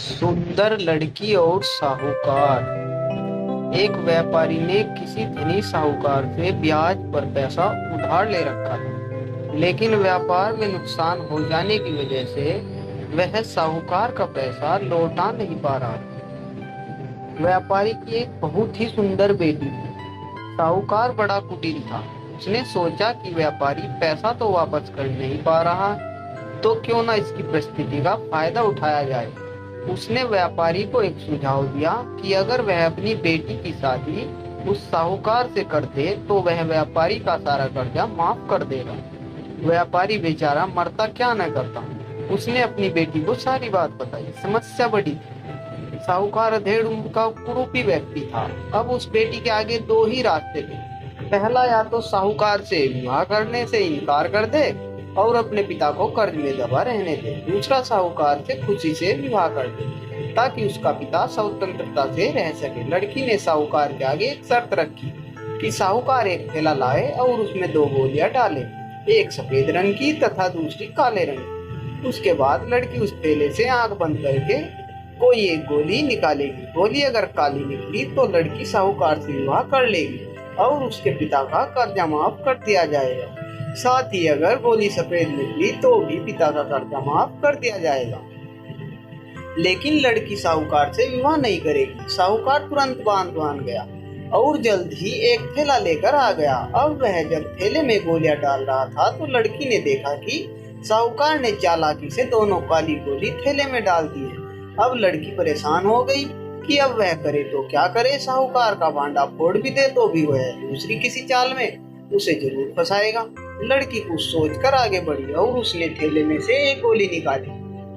सुंदर लड़की और साहूकार। एक व्यापारी ने किसी धनी साहूकार से ब्याज पर पैसा उधार ले रखा था, लेकिन व्यापार में नुकसान हो जाने की वजह से वह साहूकार का पैसा लौटा नहीं पा रहा था। व्यापारी की एक बहुत ही सुंदर बेटी थी। साहूकार बड़ा कुटिल था। उसने सोचा कि व्यापारी पैसा तो वापस कर नहीं पा रहा, तो क्यों ना इसकी परिस्थिति का फायदा उठाया जाए। उसने व्यापारी को एक सुझाव दिया कि अगर वह अपनी बेटी की शादी उस साहूकार से कर दे तो वह व्यापारी का सारा कर्जा माफ कर देगा। व्यापारी बेचारा मरता क्या न करता। उसने अपनी बेटी को सारी बात बताई। समस्या बड़ी थी। साहूकार अधेड़ उम्र का कुरूपी व्यक्ति था। अब उस बेटी के आगे दो ही रास्ते थे। पहला, या तो साहूकार से विवाह करने से इनकार कर दे और अपने पिता को कर्ज में दबा रहने दे। दूसरा, साहूकार से खुशी से विवाह कर दे ताकि उसका पिता स्वतंत्रता से रह सके। लड़की ने साहूकार के आगे एक शर्त रखी कि साहूकार एक थैला लाए और उसमें दो गोलियां डाले, एक सफेद रंग की तथा दूसरी काले रंग की। उसके बाद लड़की उस थैले से आंख बंद करके कोई एक गोली निकालेगी। गोली अगर काली निकली तो लड़की साहूकार से विवाह कर लेगी और उसके पिता का कर्जा माफ कर दिया जाएगा। साथ ही अगर गोली सफेद निकली तो भी पिता का कर्जा माफ कर दिया जाएगा। लेकिन लड़की साहूकार से विवाह नहीं करेगी। साहूकार तुरंत बांध गया और जल्द ही एक थैला लेकर आ गया। अब वह जब थैले में गोलियां डाल रहा था तो लड़की ने देखा कि साहूकार ने चालाकी से दोनों काली गोली थैले में डाल दी है। अब लड़की परेशान हो गई कि अब वह करे तो क्या करे। साहूकार का भांडा फोड़ भी दे तो भी वह दूसरी किसी चाल में उसे जरूर फंसाएगा। लड़की कुछ सोचकर आगे बढ़ी और उसने थैले में से एक गोली निकाली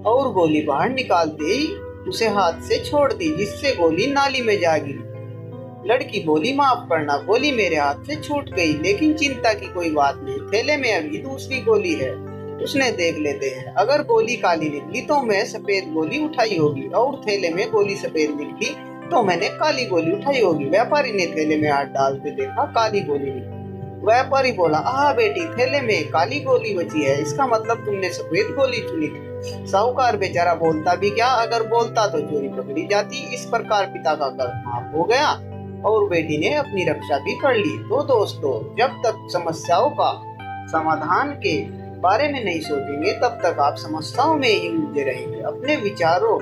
और गोली बाहर निकालते ही उसे हाथ से छोड़ दी, जिससे गोली नाली में जा गिरी। लड़की बोली, माफ करना, गोली मेरे हाथ से छूट गई, लेकिन चिंता की कोई बात नहीं, थैले में अभी दूसरी गोली है, उसने देख लेते हैं। अगर गोली काली निकली तो मैं सफेद गोली उठाई होगी और थैले में गोली सफेद निकली तो मैंने काली गोली उठाई होगी। व्यापारी ने थैले में हाथ डालते देखा, काली गोली निकली। व्यापारी बोला, आह बेटी, थैले में काली गोली बची है, इसका मतलब तुमने सफेद गोली चुनी थी। साहूकार बेचारा बोलता भी क्या, अगर बोलता तो चोरी पकड़ी जाती। इस प्रकार पिता का कर्ज माफ हो गया और बेटी ने अपनी रक्षा भी कर ली। तो दोस्तों, जब तक समस्याओं का समाधान के बारे में नहीं सोचेंगे तब तक आप समस्याओं में ही उलझे रहेंगे। अपने विचारों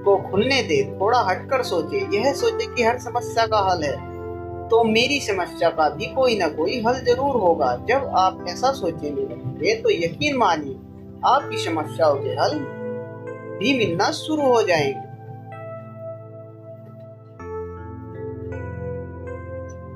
को खुलने दे, थोड़ा हटकर सोचे। यह सोचे कि हर समस्या का हल है तो मेरी समस्या का भी कोई ना कोई हल जरूर होगा। जब आप ऐसा सोचेंगे लगेंगे तो यकीन मानिए आपकी समस्याओं के हल भी मिलना शुरू हो जाएंगे।